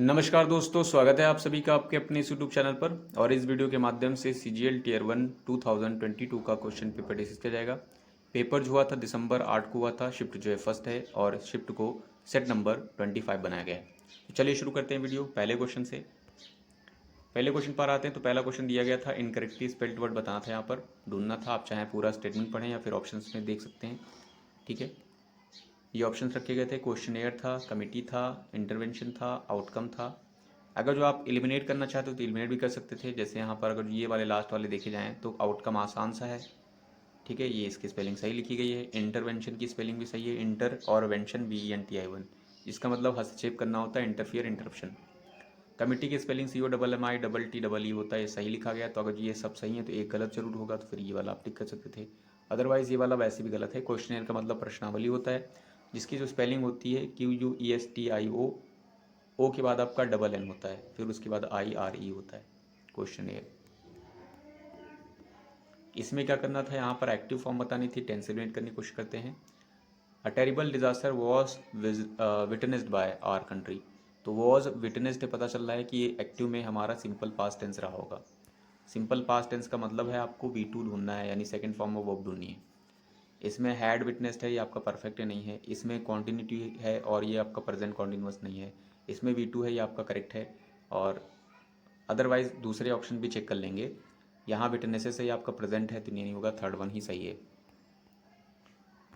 नमस्कार दोस्तों, स्वागत है आप सभी का आपके अपने इस यूट्यूब चैनल पर। और इस वीडियो के माध्यम से सीजीएल टीयर 1 2022 का क्वेश्चन पेपर डिस्कस किया जाएगा। पेपर जो हुआ था दिसंबर 8 को हुआ था। शिफ्ट जो है फर्स्ट है और शिफ्ट को सेट नंबर 25 बनाया गया है। तो चलिए शुरू करते हैं वीडियो पहले क्वेश्चन से। पहले क्वेश्चन पर आते हैं। तो पहला क्वेश्चन दिया गया था, इनकरेक्टली स्पेल्ड वर्ड बताना था, यहाँ पर ढूंढना था। आप चाहें पूरा स्टेटमेंट पढ़ें या फिर ऑप्शन में देख सकते हैं। ठीक है, ये ऑप्शंस रखे गए थे। क्वेश्चनेयर था, कमिटी था, इंटरवेंशन था, आउटकम था। अगर जो आप एलिमिनेट करना चाहते हो तो एलिमिनेट भी कर सकते थे। जैसे यहाँ पर अगर ये वाले लास्ट वाले देखे जाएँ तो आउटकम आसान सा है। ठीक है, ये इसकी स्पेलिंग सही लिखी गई है। इंटरवेंशन की स्पेलिंग भी सही है, इंटर और वेंशन VENTI1, इसका मतलब हस्तक्षेप करना होता है, इंटरफियर इंटरप्शन। कमिटी की स्पेलिंग COMMI TTE होता है, ये सही लिखा गया। तो अगर ये सब सही है तो एक गलत जरूर होगा, तो फिर ये वाला आप टिक कर सकते थे। अदरवाइज ये वाला वैसे भी गलत है। क्वेश्चनेयर का मतलब प्रश्नावली होता है, जिसकी जो स्पेलिंग होती है QUESTIO, ओ के बाद आपका DNN होता है, फिर उसके बाद IRE होता है क्वेश्चनेयर। इसमें क्या करना था, यहाँ पर एक्टिव फॉर्म बतानी थी, टेंस एलिमिनेट करने की कोशिश करते हैं। A terrible disaster was witnessed by our country. तो वॉज विटनेस्ड पता चल रहा है कि ये एक्टिव में हमारा सिंपल पास्ट टेंस रहा होगा। सिंपल पास्ट टेंस का मतलब है आपको V2 ढूंढना है, यानी सेकंड फॉर्म ऑफ वर्ब ढूंढनी है। इसमें हैड विटनेस्ड है, ये आपका परफेक्ट नहीं है। इसमें कॉन्टिन्यूटी है और ये आपका प्रेजेंट कॉन्टिन्यूअस नहीं है। इसमें V2 है, ये आपका करेक्ट है। और अदरवाइज दूसरे ऑप्शन भी चेक कर लेंगे। यहाँ विटनेसेस है, ये आपका प्रेजेंट है, तो नहीं होगा, थर्ड वन ही सही है।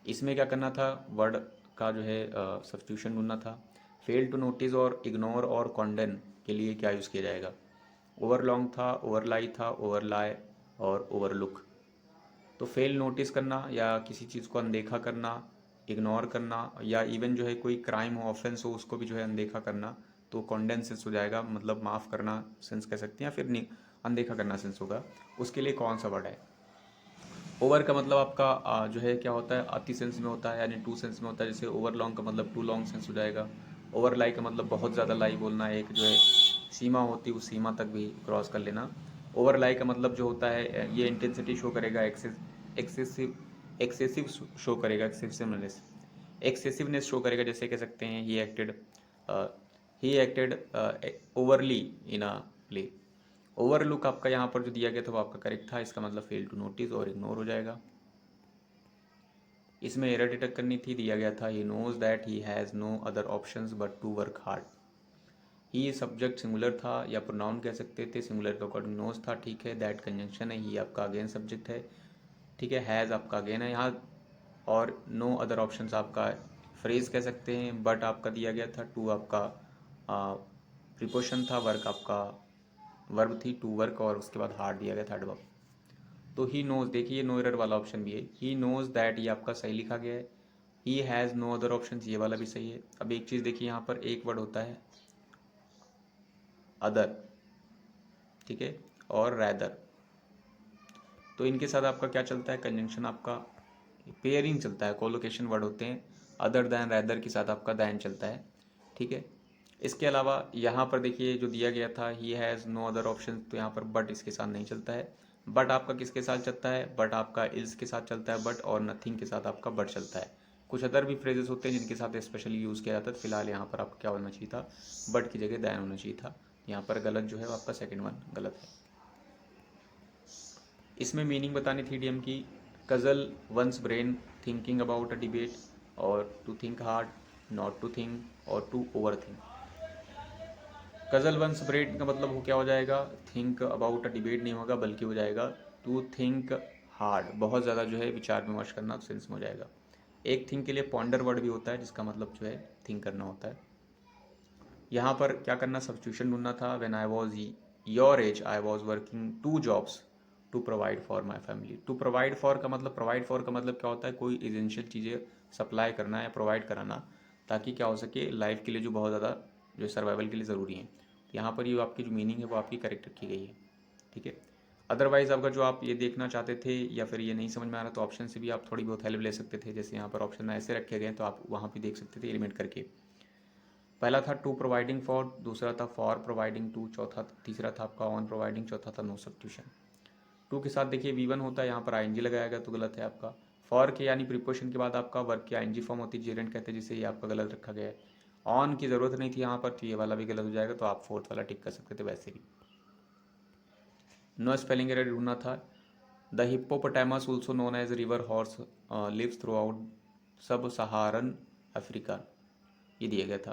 इसमें क्या करना था, वर्ड का जो है सब्स्टिट्यूशन ढूंढना था। फेल टू नोटिस और इग्नोर और कॉन्डेन के लिए क्या यूज़ किया जाएगा। ओवरलॉन्ग था, ओवरलाई था, ओवरलाय और ओवरलुक। तो फेल नोटिस करना या किसी चीज़ को अनदेखा करना, इग्नोर करना, या इवन जो है कोई क्राइम हो, ऑफेंस हो, उसको भी जो है अनदेखा करना, तो कॉन्डेन सेंस हो जाएगा, मतलब माफ़ करना सेंस कह सकते हैं, या फिर अनदेखा करना सेंस होगा। उसके लिए कौन सा वर्ड है। ओवर का मतलब आपका जो है क्या होता है, अति सेंस में होता है, यानी टू सेंस में होता है। जैसे ओवर लॉन्ग का मतलब टू लॉन्ग सेंस हो जाएगा। ओवर लाई का मतलब बहुत ज़्यादा लाई बोलना, एक जो है सीमा होती है उस सीमा तक भी क्रॉस कर लेना। ओवर लाई का मतलब जो होता है, ये इंटेंसिटी शो करेगा, एक्सेसिव एक्सेसिव शो करेगा, एक्सेसिवनेस शो करेगा। जैसे कह सकते हैं he acted overly in a play. Overlook आपका यहाँ पर जो दिया गया था वो आपका करेक्ट था, इसका मतलब फेल टू नोटिस और इग्नोर हो जाएगा। इसमें एरर डिटेक्ट करनी थी, दिया गया था he knows that he has no other options but to work hard. He subject singular था या प्रोनाउन कह सकते थे, सिंगुलर का अकॉर्डिंग नोज था, ठीक है। दैट कंजंक्शन है, ही आपका अगेन सब्जेक्ट है, ठीक है। हैज़ आपका अगेन है यहाँ, और नो अदर ऑप्शंस आपका फ्रेज कह सकते हैं। बट आपका दिया गया था, टू आपका प्रिपोशन था, वर्क आपका वर्ब थी, टू वर्क, और उसके बाद हार्ड दिया गया था एडवर्ब। तो ही नोज, देखिए नो एरर वाला ऑप्शन भी है। ही नोज दैट, ये आपका सही लिखा गया है। He has no other option, ये वाला भी सही है। अब एक चीज़ देखिए, यहाँ पर एक वर्ड होता है अदर, ठीक है, और रैदर। तो इनके साथ आपका क्या चलता है, कंजंक्शन आपका पेयरिंग चलता है, कोलोकेशन वर्ड होते हैं। अदर दैन रैदर के साथ आपका दैन चलता है, ठीक है। इसके अलावा यहाँ पर देखिए जो दिया गया था, he has no other option, तो यहाँ पर बट इसके साथ नहीं चलता है। बट आपका किसके साथ चलता है, बट आपका इल्स के साथ चलता है बट, और नथिंग के साथ आपका बट चलता है। कुछ अदर भी फ्रेजेस होते हैं जिनके साथ स्पेशली यूज़ किया जाता है। फिलहाल यहाँ पर आपका क्या होना चाहिए था, बट की जगह दैन होना चाहिए था। यहाँ पर गलत जो है आपका सेकेंड वन गलत है। इसमें मीनिंग बतानी थी इडियम की, cudgel one's brain thinking about a debate, और to think hard, not to think, और to over think. Cudgel one's brain का मतलब वो क्या हो जाएगा, थिंक अबाउट अ डिबेट नहीं होगा, बल्कि हो जाएगा टू थिंक हार्ड, बहुत ज़्यादा जो है विचार विमर्श करना, सेंस में हो जाएगा। एक थिंक के लिए पॉन्डर वर्ड भी होता है, जिसका मतलब जो है थिंक करना होता है। यहाँ पर क्या करना, सब्स्टिट्यूशन ढूंढना था। When I was your age I was working two jobs to provide for my family. To provide for का मतलब, प्रोवाइड फॉर का मतलब क्या होता है, कोई एसेंशियल चीज़ें सप्लाई करना या प्रोवाइड कराना, ताकि क्या हो सके, लाइफ के लिए जो बहुत ज़्यादा जो सर्वाइवल के लिए ज़रूरी है। तो यहाँ पर ये आपकी जो मीनिंग है वो आपकी करेक्ट रखी गई है, ठीक है। अदरवाइज अगर जो आप ये देखना चाहते थे या फिर ये नहीं समझ में आ रहा, तो ऑप्शन से भी आप थोड़ी बहुत हेल्प ले सकते थे। जैसे यहाँ पर ऑप्शन ऐसे रखे गए, तो आप वहाँ भी देख सकते थे एलिमेंट करके। पहला था टू प्रोवाइडिंग फॉर, दूसरा था फॉर प्रोवाइडिंग टू, चौथा तीसरा था आपका ऑन प्रोवाइडिंग, चौथा था नो सब्स्टिट्यूशन। टू के साथ देखिए V1 होता है, यहाँ पर ING लगाया गया तो गलत है आपका। फॉर के यानी प्रीपोजिशन के बाद आपका वर्क की ING फॉर्म होती है, जेरेंट कहते हैं, जिसे ये आपका गलत रखा गया है। ऑन की ज़रूरत नहीं थी यहाँ पर, तो ये वाला भी गलत हो जाएगा, तो आप फोर्थ वाला टिक कर सकते थे वैसे भी। नो स्पेलिंग एरर ढूंढना था। The hippopotamus also known as river horse lives throughout sub Saharan Africa, ये दिया गया था।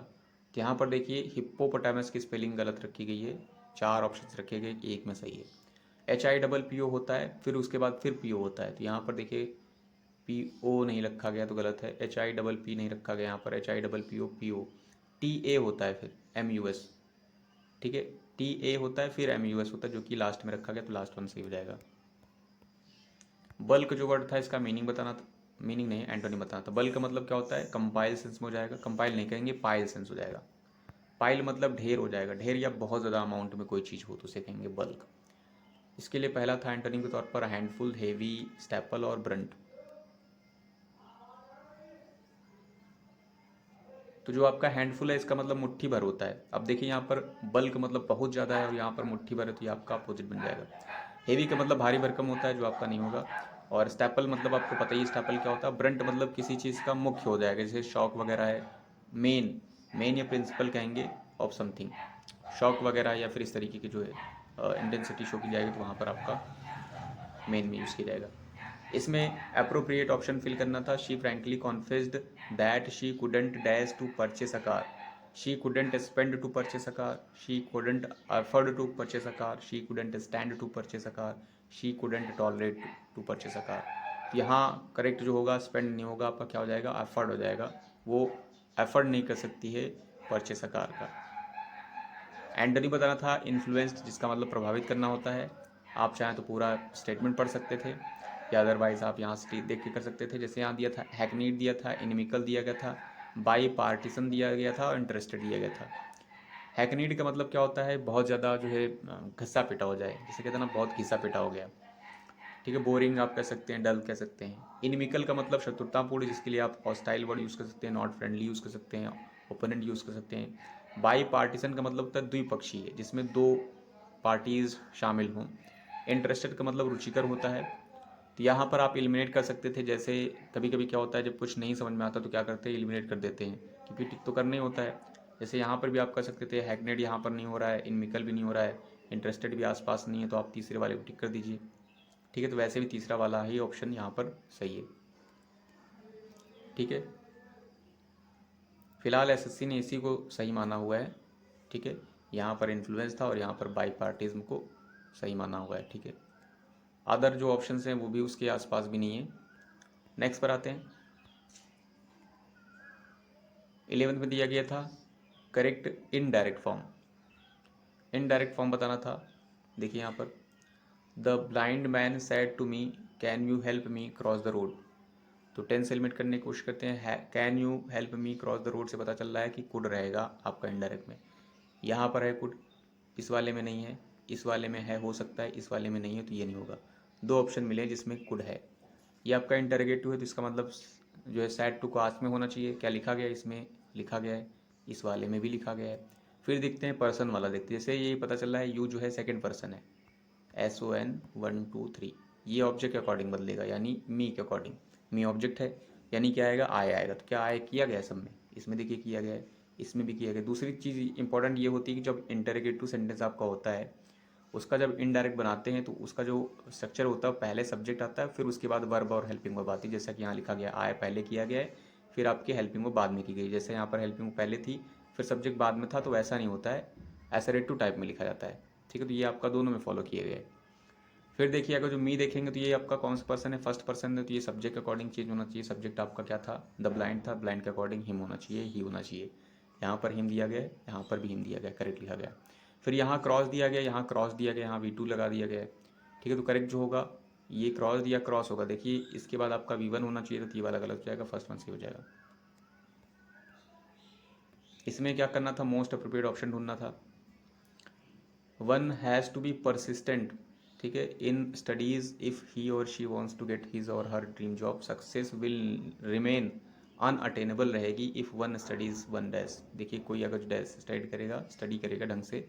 तो यहाँ पर देखिए हिप्पोपोटामस की स्पेलिंग गलत रखी गई है, 4 ऑप्शन रखे गए, एक में सही है। HIPPO होता है, फिर उसके बाद फिर PO होता है, तो यहाँ पर देखिए PO नहीं रखा गया तो गलत है, HIPP नहीं रखा गया यहाँ पर, HIPPO PO, TA होता है फिर MUS, ठीक है, TA होता है फिर MUS होता है, जो कि लास्ट में रखा गया, तो लास्ट वन सही हो जाएगा। बल्क जो वर्ड था इसका मीनिंग बताना था, मीनिंग नहीं एंटोनिम बताना था। बल्क मतलब क्या होता है, कंपाइल सेंस में हो जाएगा, कंपाइल नहीं कहेंगे, पाइल सेंस हो जाएगा। पाइल मतलब ढेर हो जाएगा, ढेर या बहुत ज़्यादा अमाउंट में कोई चीज़ हो तो उसे कहेंगे बल्क। इसके लिए पहला था एंटोनिम के तौर पर हैंडफुल, हेवी, स्टेपल और ब्रंट। तो जो आपका हैंडफुल है इसका मतलब मुट्ठी भर होता है। अब देखिए यहाँ पर बल्क मतलब बहुत ज़्यादा है और यहाँ पर मुट्ठी भर है, तो ये आपका अपोजिट बन जाएगा। हेवी का मतलब भारी भरकम होता है, जो आपका नहीं होगा। और स्टेपल मतलब आपको पता ही स्टेपल क्या होता है। ब्रंट मतलब किसी चीज़ का मुख्य हो जाएगा, जैसे शॉक वगैरह है, मेन, मेन या प्रिंसिपल कहेंगे ऑफ समथिंग, शॉक वगैरह या फिर इस तरीके की जो है इंटेंसिटी शो की जाएगी, तो वहाँ पर आपका मेन में यूज़ किया जाएगा। इसमें अप्रोप्रिएट ऑप्शन फिल करना था। She frankly confessed that she couldn't dash to purchase a car, she couldn't spend to purchase a car, she couldn't afford to purchase a car, she couldn't stand to purchase a car, she couldn't tolerate to purchase a car. तो यहाँ correct जो होगा spend नहीं होगा, आपका क्या हो जाएगा, अफोर्ड हो जाएगा। वो अफोर्ड नहीं कर सकती है परचेस अ कार का। एंटोनी बताना था इन्फ्लुएंस्ड, जिसका मतलब प्रभावित करना होता है। आप चाहें तो पूरा स्टेटमेंट पढ़ सकते थे, या अदरवाइज आप यहाँ से देख के कर सकते थे। जैसे यहाँ दिया था हैकनीड दिया था, इनमिकल दिया गया था, बाई पार्टीसन दिया गया था और इंटरेस्टेड दिया गया था। हैकनीड का मतलब क्या होता है, बहुत ज़्यादा जो है घिसा पिटा हो जाए, जैसे कहते हैं ना बहुत घिसा पिटा हो गया, ठीक है। बोरिंग आप कह सकते हैं, डल कह सकते हैं। इनमिकल का मतलब शत्रुतापूर्ण, जिसके लिए आप हॉस्टाइल वर्ड यूज़ कर सकते हैं, नॉट फ्रेंडली यूज़ कर सकते हैं, ओपोनेंट यूज़ कर सकते हैं। बाई पार्टीसन का मतलब होता है द्विपक्षीय, जिसमें 2 पार्टीज शामिल हों। इंटरेस्टेड का मतलब रुचिकर होता है। तो यहाँ पर आप एलिमिनेट कर सकते थे, जैसे कभी कभी क्या होता है जब कुछ नहीं समझ में आता तो क्या करते हैं, एलिमिनेट कर देते हैं, क्योंकि टिक तो करना ही होता है। जैसे यहाँ पर भी आप कर सकते थे, हैकनेड यहाँ पर नहीं हो रहा है, इनमिकल भी नहीं हो रहा है, इंटरेस्टेड भी आसपास नहीं है, तो आप तीसरे वाले को टिक कर दीजिए, ठीक है। तो वैसे भी तीसरा वाला ही ऑप्शन यहाँ पर सही है, ठीक है। फिलहाल SSC ने इसी को सही माना हुआ है, ठीक है। यहाँ पर इन्फ्लुएंस था और यहाँ पर बाई पार्टिज्म को सही माना हुआ है, ठीक है। अदर जो ऑप्शंस हैं वो भी उसके आसपास भी नहीं है। नेक्स्ट पर आते हैं। 11th में दिया गया था correct indirect form. Indirect form बताना था। देखिए यहाँ पर the blind man said to me can you help me cross the road. तो टेंस एलिमिनेट करने की कोशिश करते हैं। Can you help me cross the road से पता चल रहा है कि कुड रहेगा आपका इनडायरेक्ट में। यहाँ पर है कुड, इस वाले में नहीं है, इस वाले में है, हो सकता है, इस वाले में नहीं है, तो ये नहीं होगा। 2 ऑप्शन मिले जिसमें कुड है। ये आपका इंटरोगेटिव है, तो इसका मतलब जो है सैड टू कास्ट में होना चाहिए। क्या लिखा गया है, इसमें लिखा गया है, इस वाले में भी लिखा गया है। फिर देखते हैं पर्सन वाला, देखते हैं। जैसे ये पता चल रहा है यू जो है सेकंड पर्सन है, SON 1 2 3, ये ऑब्जेक्ट के अकॉर्डिंग बदलेगा, यानी मी के अकॉर्डिंग। मी ऑब्जेक्ट है, यानी क्या आएगा, आय आएगा। तो क्या आय किया गया है सब में, इसमें देखिए किया गया है, इसमें भी किया गया। दूसरी चीज़ इंपॉर्टेंट ये होती है कि जब इंटरोगेटिव सेंटेंस आपका होता है, उसका जब इनडायरेक्ट बनाते हैं तो उसका जो स्ट्रक्चर होता है, पहले सब्जेक्ट आता है, फिर उसके बाद वर्ब और हेल्पिंग वर्ब आती है। जैसा कि यहाँ लिखा गया, आय पहले किया गया है, फिर आपकी हेल्पिंग वर्ब बाद में की गई। जैसे यहाँ पर हेल्पिंग पहले थी, फिर सब्जेक्ट बाद में था, तो वैसा नहीं होता है, एसरेटिव टाइप में लिखा जाता है, ठीक है। तो ये आपका दोनों में फॉलो किए गए। फिर देखिए अगर जो मी देखेंगे तो ये आपका कौन सा पर्सन है, फर्स्ट पर्सन है, तो ये सब्जेक्ट के अकॉर्डिंग चेंज होना चाहिए। सब्जेक्ट आपका क्या था, द ब्लाइंड था, ब्लाइंड के अकॉर्डिंग हिम होना चाहिए, ही होना चाहिए। यहाँ पर हिम दिया गया है, यहाँ पर भी हिम दिया गया, करेक्ट लिखा गया। फिर यहाँ क्रॉस दिया गया, यहाँ क्रॉस दिया गया, यहाँ V2 लगा दिया गया है, ठीक है। तो करेक्ट जो होगा ये क्रॉस दिया, क्रॉस होगा। देखिए इसके बाद आपका V1 होना चाहिए, तो ये वाला गलत हो जाएगा, फर्स्ट वन से हो जाएगा। इसमें क्या करना था, मोस्ट अप्रोप्रिएट ऑप्शन ढूंढना था। One has to be persistent, ठीक है, इन स्टडीज़ इफ़ ही और she wants to get his और her dream job. Success will remain unattainable रहेगी if one studies one dash. देखिए कोई अगर डैश स्टडी करेगा ढंग से,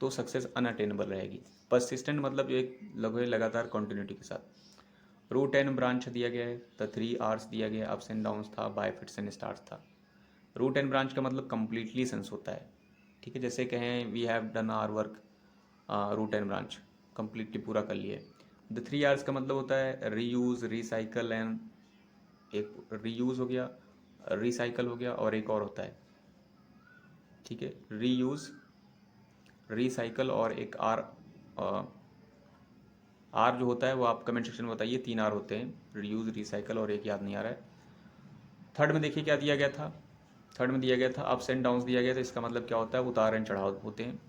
तो सक्सेस अनअटेनेबल रहेगी। परसिस्टेंट मतलब जो एक लगातार कॉन्टिन्यूटी के साथ। रूट एंड ब्रांच दिया गया है, द 3 R's दिया गया, अप्स एंड डाउन्स था, बाय फिट्स एंड स्टार्स था। रूट एंड ब्रांच का मतलब कम्प्लीटली सेंस होता है, ठीक है। जैसे कहें we have done our work, root and branch completely पूरा कर लिए। द 3 R's का मतलब होता है रीयूज, रिसाइकल एंड, एक रीयूज हो गया, रिसाइकल हो गया, और एक और होता है, ठीक है, रीयूज, रिसाइकल, और एक आर, आर जो होता है वो आप कमेंट सेक्शन में बताइए। 3 आर होते हैं, रीयूज, रिसाइकल और एक याद नहीं आ रहा है। थर्ड में देखिए क्या दिया गया था, थर्ड में दिया गया था अप्स एंड डाउन्स दिया गया था, इसका मतलब क्या होता है, उतार एंड चढ़ाव होते हैं।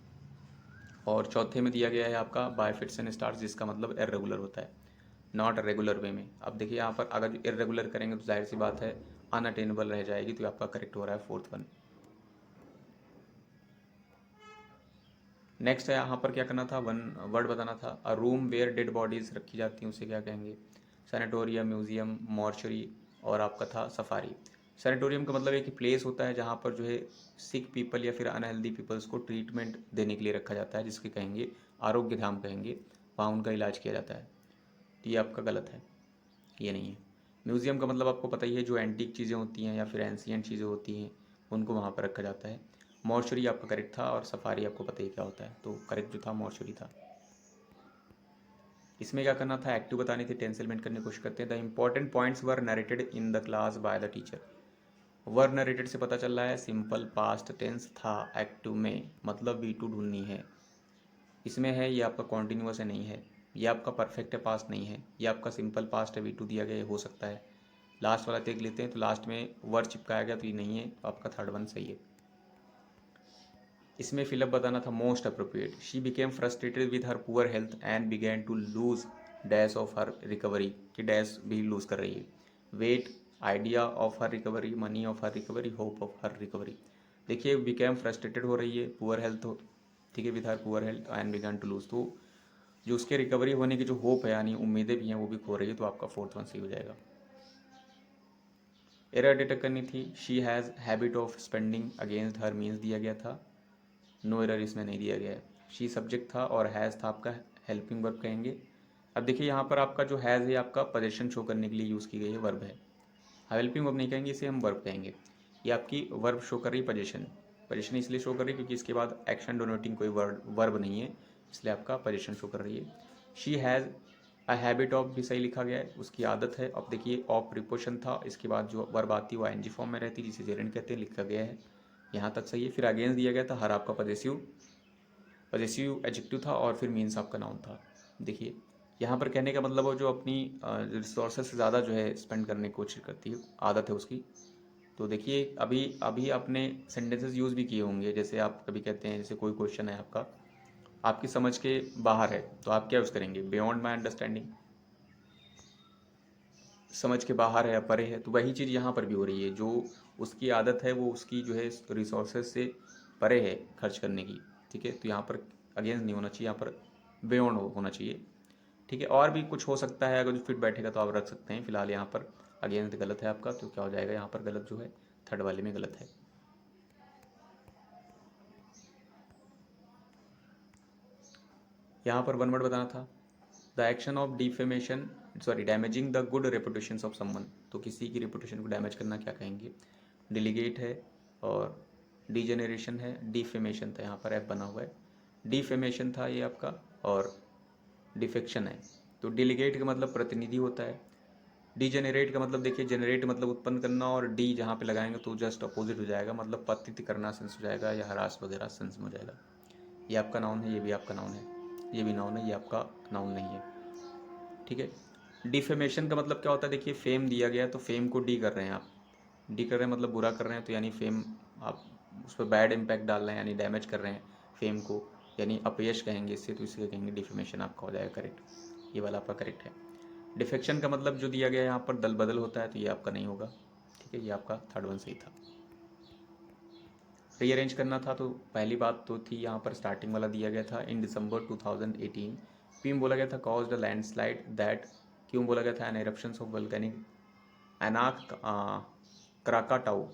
और चौथे में दिया गया है आपका बाय फिट्स एंड स्टार्स, जिसका मतलब इरेगुलर होता है, नॉट रेगुलर वे में। अब देखिए यहाँ पर अगर इरेगुलर करेंगे तो जाहिर सी बात है अनअटेनेबल रह जाएगी, तो आपका करेक्ट हो रहा है फोर्थ वन। नेक्स्ट है यहाँ पर क्या करना था, वन वर्ड बताना था। A room where dead bodies रखी जाती हैं उसे क्या कहेंगे, सैनिटोरियम, म्यूजियम, मॉर्चरी, और आपका था सफारी। सैनिटोरियम का मतलब एक प्लेस होता है जहाँ पर जो है सिक पीपल या फिर अनहेल्दी पीपल्स को ट्रीटमेंट देने के लिए रखा जाता है, जिसके कहेंगे आरोग्य धाम कहेंगे, वहाँ उनका इलाज किया जाता है। तो ये आपका गलत है, ये नहीं है। म्यूज़ियम का मतलब आपको पता ही है, जो एंटीक चीज़ें होती हैं या फिर एंशियंट चीज़ें होती हैं उनको वहाँ पर रखा जाता है। मॉर्चरी आपका करेक्ट था, और सफारी आपको पता ही क्या होता है, तो करेक्ट जो था मॉर्चरी था। इसमें क्या करना था, एक्टिव बतानी थी, टेंस एलिमेंट करने की कोशिश करते हैं। The important points were narrated in the class by the teacher. Were narrated से पता चल रहा है सिंपल पास्ट टेंस था, एक्टिव में मतलब V2 ढूंढनी है। इसमें है ये आपका कॉन्टिन्यूस है, नहीं है, ये आपका परफेक्ट है, पास्ट नहीं है, ये आपका सिंपल पास्ट है, V2 दिया गया, ये हो सकता है। लास्ट वाला देख लेते हैं, तो लास्ट में वर्ड चिपकाया गया तो ये नहीं है, तो आपका थर्ड वन सही है। इसमें फिलअप बताना था most appropriate. She became frustrated with her poor health and began to lose dash of her recovery, कि डैश भी लूज कर रही है। Wait, idea of her recovery, money of her recovery, hope of her recovery. देखिए became frustrated हो रही है, poor health हो, ठीक है, with her poor health and began to lose, तो जो उसके रिकवरी होने की जो होप है यानी उम्मीदें भी हैं वो भी खो रही है, तो आपका फोर्थ वन सही हो जाएगा। एरर डिटेक्ट करनी थी। She has habit of spending against her means दिया गया था, नो एरर इसमें नहीं दिया गया है। शी सब्जेक्ट था और हैज़ था आपका हेल्पिंग वर्ब कहेंगे। अब देखिए यहाँ पर आपका जो हैज़ है आपका पोजीशन शो करने के लिए यूज़ की गई है, वर्ब है। हेल्पिंग वर्ब नहीं कहेंगे, इसे हम वर्ब कहेंगे। ये आपकी वर्ब शो कर रही है, पोजीशन, पोजीशन इसलिए शो कर रही है क्योंकि इसके बाद एक्शन डोनेटिंग कोई वर्ब नहीं है, इसलिए आपका पोजीशन शो कर रही है। She has a habit of भी सही लिखा गया है, उसकी आदत है। अब देखिए ऑफ प्रिपोशन था, इसके बाद जो वर्ब आती है वो एनजी फॉर्म में रहती है, जिसे जेरेंट कहते हैं, लिखा गया है, यहाँ तक सही है। फिर अगेंस्ट दिया गया था, हर आपका पजेसिव एडजेक्टिव था, और फिर मीन्स आपका नाउन था। देखिए यहाँ पर कहने का मतलब वो जो अपनी रिसोर्सेज से ज़्यादा जो है स्पेंड करने की कोशिश करती है, आदत है उसकी। तो देखिए अभी अभी आपने सेंटेंसेस यूज़ भी किए होंगे, जैसे आप कभी कहते हैं, जैसे कोई क्वेश्चन है आपका, आपकी समझ के बाहर है, तो आप क्या यूज़ करेंगे, बियॉन्ड माई अंडरस्टैंडिंग, समझ के बाहर है या परे है, तो वही चीज़ यहाँ पर भी हो रही है। जो उसकी आदत है वो उसकी जो है रिसोर्सेज से परे है खर्च करने की, ठीक है, तो यहाँ पर अगेंस्ट नहीं होना चाहिए, यहाँ पर बियॉन्ड होना चाहिए, ठीक है। और भी कुछ हो सकता है, अगर जो फिट बैठेगा तो आप रख सकते हैं। फिलहाल यहाँ पर अगेंस्ट गलत है आपका, तो क्या हो जाएगा यहाँ पर गलत जो है, थर्ड वाले में गलत है। यहाँ पर वन वर्ड बताना था। The action of defamation, sorry, damaging the good reputation of someone, तो किसी की रेपुटेशन को डैमेज करना क्या कहेंगे, डिलीगेट है, और डीजेनरेशन है, डिफेमेशन था, यहाँ पर एफ बना हुआ है, डिफेमेशन था ये आपका, और डिफेक्शन है। तो डिलीगेट का मतलब प्रतिनिधि होता है, डीजेनरेट का मतलब देखिए, जनरेट मतलब उत्पन्न करना, और डी जहाँ पे लगाएंगे तो जस्ट अपोजिट हो जाएगा, मतलब पतित करना सेंस हो जाएगा, या हरास वगैरह सेंस में हो जाएगा। ये आपका नाउन है, ये भी आपका नाउन है, ये भी नाउन है, ये आपका नाउन नहीं है, ठीक है। डिफेमेशन का मतलब क्या होता है, देखिए फेम दिया गया है तो फेम को डी कर रहे हैं आप, डी कर रहे हैं मतलब बुरा कर रहे हैं, तो यानी फेम आप उस पर बैड इम्पैक्ट डाल रहे हैं, यानी डैमेज कर रहे हैं फेम को, यानी अपयश कहेंगे इससे, तो इसे कहेंगे डिफेमेशन, आपका हो जाएगा करेक्ट, ये वाला आपका करेक्ट है। डिफेक्शन का मतलब जो दिया गया है यहाँ पर दल बदल होता है, तो ये आपका नहीं होगा, ठीक है, ये आपका थर्ड वन सही था। रीअरेंज करना था, तो पहली बात तो थी यहाँ पर स्टार्टिंग वाला दिया गया था, इन दिसंबर 2018 पी में बोला गया था कॉज द लैंडस्लाइड दैट, क्यों बोला गया था, an eruptions of volcanic Anak Krakatau,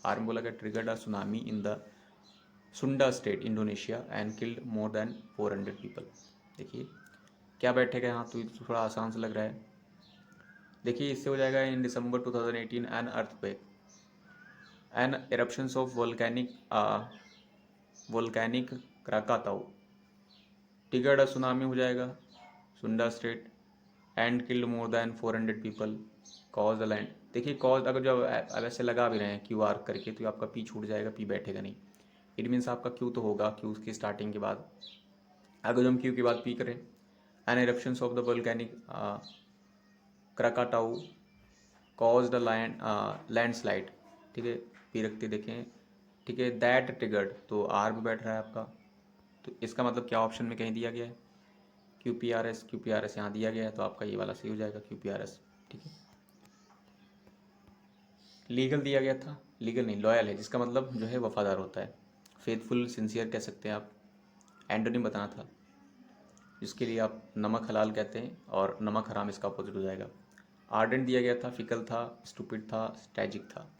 आर में बोला गया triggered a tsunami in the Sunda strait Indonesia and killed more than 400 people. देखिए क्या बैठेगा यहाँ, तो ये तो थोड़ा आसान से लग रहा है। देखिए इससे हो जाएगा in December 2018 an earthquake, an eruptions of volcanic Krakatau triggered a tsunami हो जाएगा, Sunda strait, and killed more than 400 people, cause the land. देखिए कॉज अगर जो अब ऐसे लगा भी रहे हैं क्यू आर करके तो आपका पी छूट जाएगा, पी बैठेगा नहीं। इट मीन्स आपका क्यू तो होगा, क्यू की स्टार्टिंग के बाद। अगर जो हम क्यू के बाद पी करें, an eruptions of the volcanic Krakatau cause the landslide, ठीक है, पी रखते देखें, ठीक है, दैट ट्रिगर्ड, तो आर भी बैठ रहा है आपका। तो इसका मतलब क्या ऑप्शन में कहीं दिया गया है, क्यू पी आर एस यहाँ दिया गया है, तो आपका ये वाला सही हो जाएगा, क्यू पी आर एस, ठीक है। लीगल दिया गया था, लीगल नहीं, लॉयल है, जिसका मतलब जो है वफादार होता है, फेथफुल, सिंसियर कह सकते हैं आप। एंटोनिम बताना था, जिसके लिए आप नमक हलाल कहते हैं, और नमक हराम इसका अपोजिट हो जाएगा। आर्डेंट दिया गया था, फिकल था, स्टूपिड था, स्ट्रैजिक था।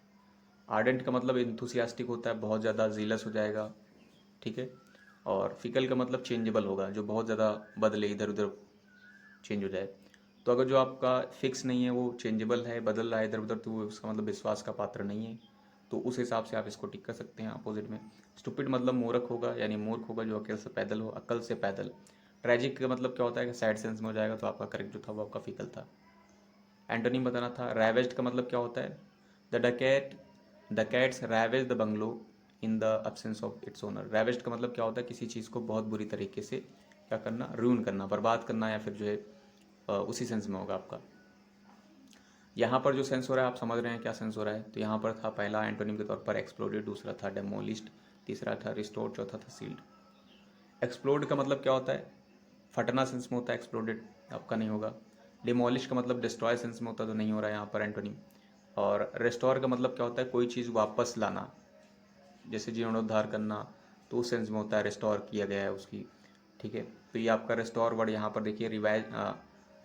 आर्डेंट का मतलब इंथुसियास्टिक होता है, बहुत ज़्यादा जीलस हो जाएगा, ठीक है। और फिकल का मतलब चेंजेबल होगा, जो बहुत ज़्यादा बदले, इधर उधर चेंज हो जाए। तो अगर जो आपका फिक्स नहीं है, वो चेंजेबल है, बदल रहा है इधर उधर, तो उसका मतलब विश्वास का पात्र नहीं है। तो उस हिसाब से आप इसको टिक कर सकते हैं अपोजिट में। स्टूपिड मतलब मूर्ख होगा, यानी मूर्ख होगा जो अकल से पैदल हो, अकल से पैदल। ट्रैजिक का मतलब क्या होता है कि सैड सेंस में हो जाएगा, तो आपका करेक्ट जो था वो आपका फिकल था। एंटोनिम बताना था, रैवेज्ड का मतलब क्या होता है, the cats ravage the bungalow in the absence of its owner. Ravaged का मतलब क्या होता है, किसी चीज़ को बहुत बुरी तरीके से क्या करना, रूइन करना, बर्बाद करना, या फिर जो है उसी सेंस में होगा आपका। यहाँ पर जो सेंस हो रहा है आप समझ रहे हैं क्या सेंस हो रहा है। तो यहाँ पर था पहला एंटोनिम के तौर पर एक्सप्लोडेड, दूसरा था डेमोलिश्ड, तीसरा था रिस्टोर्ड, चौथा था सील्ड। एक्सप्लोड का मतलब क्या होता है, फटना सेंस में होता है, एक्सप्लोडेड आपका नहीं होगा। डिमोलिश का मतलब डिस्ट्रॉय सेंस में होता है, तो नहीं हो रहा है यहाँ पर एंटोनिम। और रेस्टोर का मतलब क्या होता है, कोई चीज़ वापस लाना, जैसे जीर्णोद्धार करना, तो उस सेंस में होता है, रेस्टोर किया गया है उसकी, ठीक है। तो ये आपका रेस्टोर वर्ड यहाँ पर देखिए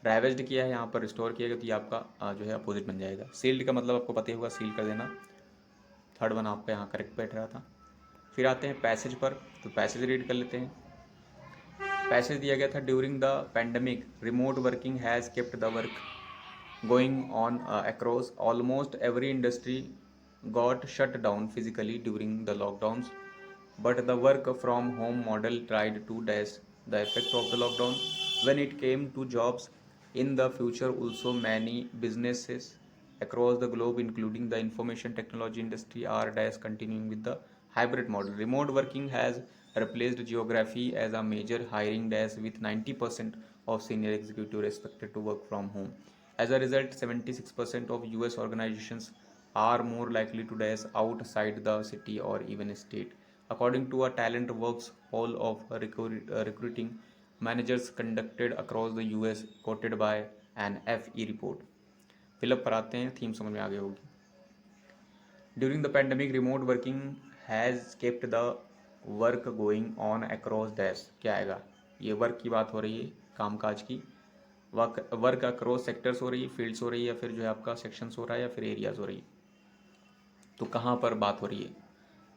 रैवेज्ड किया है, यहाँ पर रिस्टोर किया गया, तो ये आपका जो है अपोजिट बन जाएगा। सील्ड का मतलब आपको पता ही होगा, सील कर देना। थर्ड वन आपका यहाँ करेक्ट बैठ रहा था। फिर आते हैं पैसेज पर, तो पैसेज रीड कर लेते हैं। पैसेज दिया गया था, during the pandemic remote working has kept the work going on across almost every industry got shut down physically during the lockdowns, but the work from home model tried to dash the effect of the lockdown. When it came to jobs in the future, also many businesses across the globe, including the information technology industry, are dash continuing with the hybrid model. Remote working has replaced geography as a major hiring dash, with 90% of senior executives expected to work from home. As a result, 76% of US organizations are more likely to dash outside the city or even state. According to a talent works poll of recruiting managers conducted across the US, quoted by an FE report. Fill up पर आते हैं, theme समझ में आगे होगी। During the pandemic remote working has kept the work going on across dash, क्या आएगा, ये वर्क की बात हो रही है, कामकाज की। वर्क अक्रॉस सेक्टर्स हो रही है, फील्ड्स हो रही है, या फिर जो है आपका सेक्शंस हो रहा है, या फिर एरियाज हो रही है। तो कहाँ पर बात हो रही है,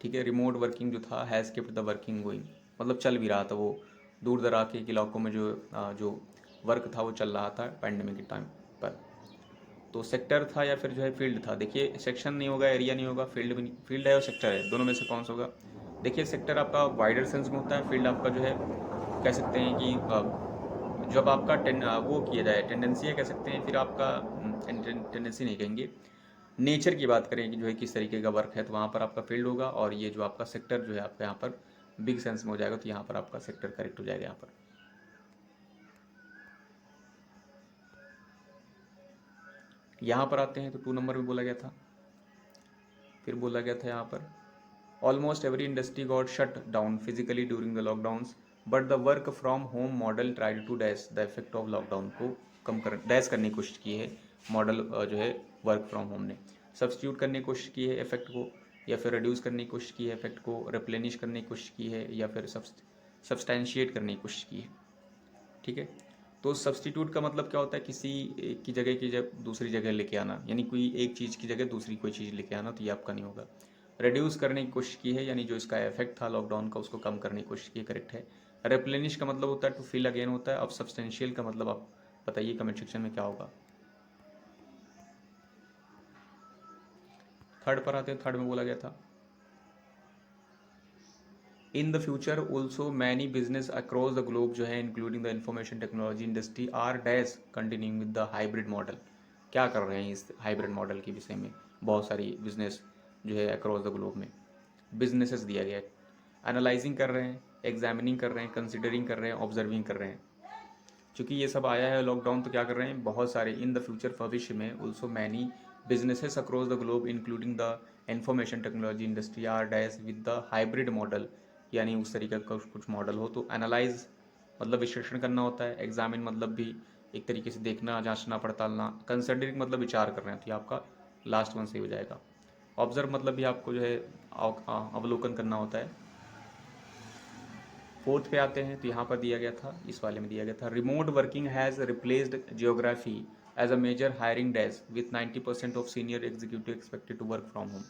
ठीक है। रिमोट वर्किंग जो था, has kept the working going, मतलब चल भी रहा था, वो दूर दराज के इलाकों में जो वर्क था वो चल रहा था पैंडमिक के टाइम पर। तो सेक्टर था या फिर जो है फील्ड था, देखिए सेक्शन नहीं होगा, एरिया नहीं होगा, फील्ड भी नहीं, फील्ड है और सेक्टर है, दोनों में से कौन सा होगा। देखिए सेक्टर आपका वाइडर सेंस में होता है, फील्ड आपका जो है कह सकते हैं कि जब आपका वो किया जाए, टेंडेंसी है कह सकते हैं, फिर आपका टेंडेंसी नहीं कहेंगे, नेचर की बात करें कि जो है किस तरीके का वर्क है, तो वहाँ पर आपका फील्ड होगा। और ये जो आपका सेक्टर जो है आपका यहाँ पर बिग सेंस में हो जाएगा, तो यहाँ पर आपका सेक्टर करेक्ट हो जाएगा। यहाँ पर आते हैं, तो 2 नंबर में बोला गया था, फिर बोला गया था यहाँ पर, almost every industry got shut down physically during the lockdowns, but the work from home model tried to dash the effect of lockdown को कम कर डैश करने की कोशिश की है। मॉडल जो है वर्क फ्रॉम होम ने सब्स्टिट्यूट करने की कोशिश की है इफेक्ट को, या फिर रिड्यूस करने की कोशिश की है इफेक्ट को, रिप्लेनिश करने की कोशिश की है, या फिर सब्सटैंशिएट करने की कोशिश की है, ठीक है। तो सब्स्टिट्यूट का मतलब क्या होता है, किसी एक की जगह दूसरी जगह लेके आना, यानी कोई एक चीज़ की जगह दूसरी कोई चीज़ लेके आना, तो ये आपका नहीं होगा। रिड्यूस करने की कोशिश की है, यानी जो इसका इफेक्ट था लॉकडाउन का उसको कम करने की कोशिश की, करेक्ट है। रिप्लेनिश का मतलब होता है टू फिल अगेन होता है। अब सब्सटेंशियल का मतलब आप बताइए कमेंट सेक्शन में क्या होगा। थर्ड पर आते हैं, थर्ड में बोला गया था in the future also many business across the globe जो है including the information technology industry are dash continuing with the hybrid model. क्या कर रहे हैं इस हाइब्रिड मॉडल के विषय में? बहुत सारी बिजनेस जो है अक्रॉस द ग्लोब में बिजनेसेस दिया गया है, एनालाइजिंग कर रहे हैं, एग्जामिनिंग कर रहे हैं, कंसिडरिंग कर रहे हैं, ऑब्जर्विंग कर रहे हैं। चूँकि ये सब आया है लॉकडाउन, तो क्या कर रहे हैं, बहुत सारे इन द फ्यूचर भविष्य में also many businesses across the globe including the information technology industry are dash with the hybrid model, यानी उस तरीके का कुछ मॉडल हो। तो एनालाइज मतलब विश्लेषण करना होता है, एग्जामिन मतलब भी एक तरीके से देखना, जांचना, पड़तालना, कंसिडरिंग मतलब विचार कर रहे हैं, तो ये आपका लास्ट वन सही हो जाएगा। ऑब्जर्व मतलब भी आपको जो है अवलोकन करना होता है। फोर्थ पे आते हैं, तो यहाँ पर दिया गया था, इस वाले में दिया गया था remote working has replaced geography as a major hiring days with 90% of senior executive expected to work from home.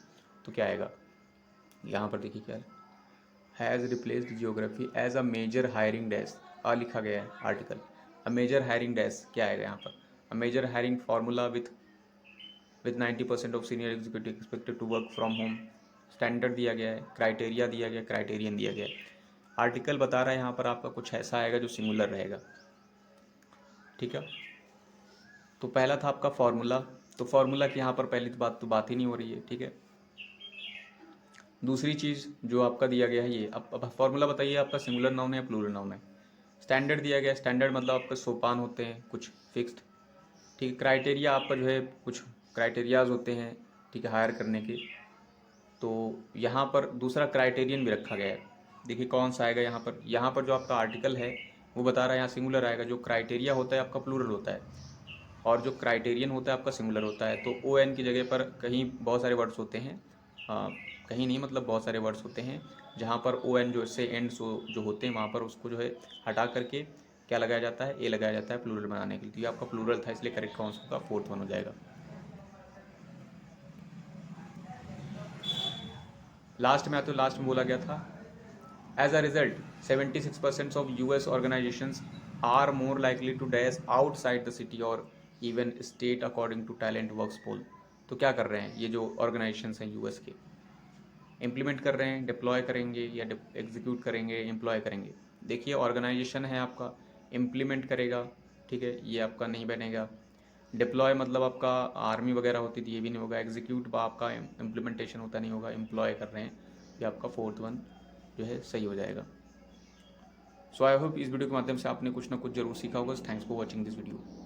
तो क्या आएगा यहाँ पर, देखिए क्या है, has replaced geography as a major hiring days, लिखा गया है article. A major hiring days क्या आएगा यहाँ पर, a major hiring formula with 90% of senior executive expected to work from home. Standard दिया गया है, क्राइटेरिया दिया गया, क्राइटेरियन दिया गया है। आर्टिकल बता रहा है यहाँ पर आपका कुछ ऐसा आएगा जो सिंगुलर रहेगा, ठीक है। तो पहला था आपका फार्मूला, तो फार्मूला की यहाँ पर पहली तो बात ही नहीं हो रही है, ठीक है। दूसरी चीज़ जो आपका दिया गया है ये, अब फार्मूला बताइए आपका सिंगुलर नाउन है या प्लूरल नाउन है। स्टैंडर्ड दिया गया है, स्टैंडर्ड मतलब आपका सोपान होते हैं कुछ फिक्स्ड, ठीक है। क्राइटेरिया आपका जो है कुछ क्राइटेरियाज होते हैं, ठीक है, हायर करने के। तो यहाँ पर दूसरा क्राइटेरियन भी रखा गया है, देखिए कौन सा आएगा यहाँ पर जो आपका आर्टिकल है वो बता रहा है यहाँ सिंगुलर आएगा। जो क्राइटेरिया होता है आपका प्लूरल होता है, और जो क्राइटेरियन होता है आपका सिंगुलर होता है। तो ओ एन की जगह पर कहीं बहुत सारे वर्ड्स होते हैं, कहीं नहीं मतलब बहुत सारे वर्ड्स होते हैं जहाँ पर ओ एन जो से एंड जो होते हैं वहाँ पर उसको जो है हटा करके क्या लगाया जाता है, ए लगाया जाता है प्लूरल बनाने के लिए। तो ये आपका प्लूरल था, इसलिए करेक्ट कौन सा होगा, फोर्थ वन हो जाएगा। लास्ट में आते, लास्ट में बोला गया था as a result 76% of US organisations are more likely to dash outside the city और even state according to talent works poll. तो क्या कर रहे हैं ये जो ऑर्गेनाइजेशंस हैं यूएस के, इम्प्लीमेंट कर रहे हैं, डिप्लॉय करेंगे या एग्जीक्यूट करेंगे, एम्प्लॉय करेंगे। देखिए ऑर्गेनाइजेशन है आपका, इम्प्लीमेंट करेगा, ठीक है, ये आपका नहीं बनेगा। डिप्लॉय मतलब आपका आर्मी वगैरह होती थी, ये भी नहीं होगा। एग्जीक्यूट आपका इम्प्लीमेंटेशन होता नहीं होगा, एम्प्लॉय कर रहे हैं, ये आपका फोर्थ वन जो है सही हो जाएगा। सो आई होप इस वीडियो के माध्यम से आपने कुछ ना कुछ जरूर सीखा होगा। Thanks for watching this video.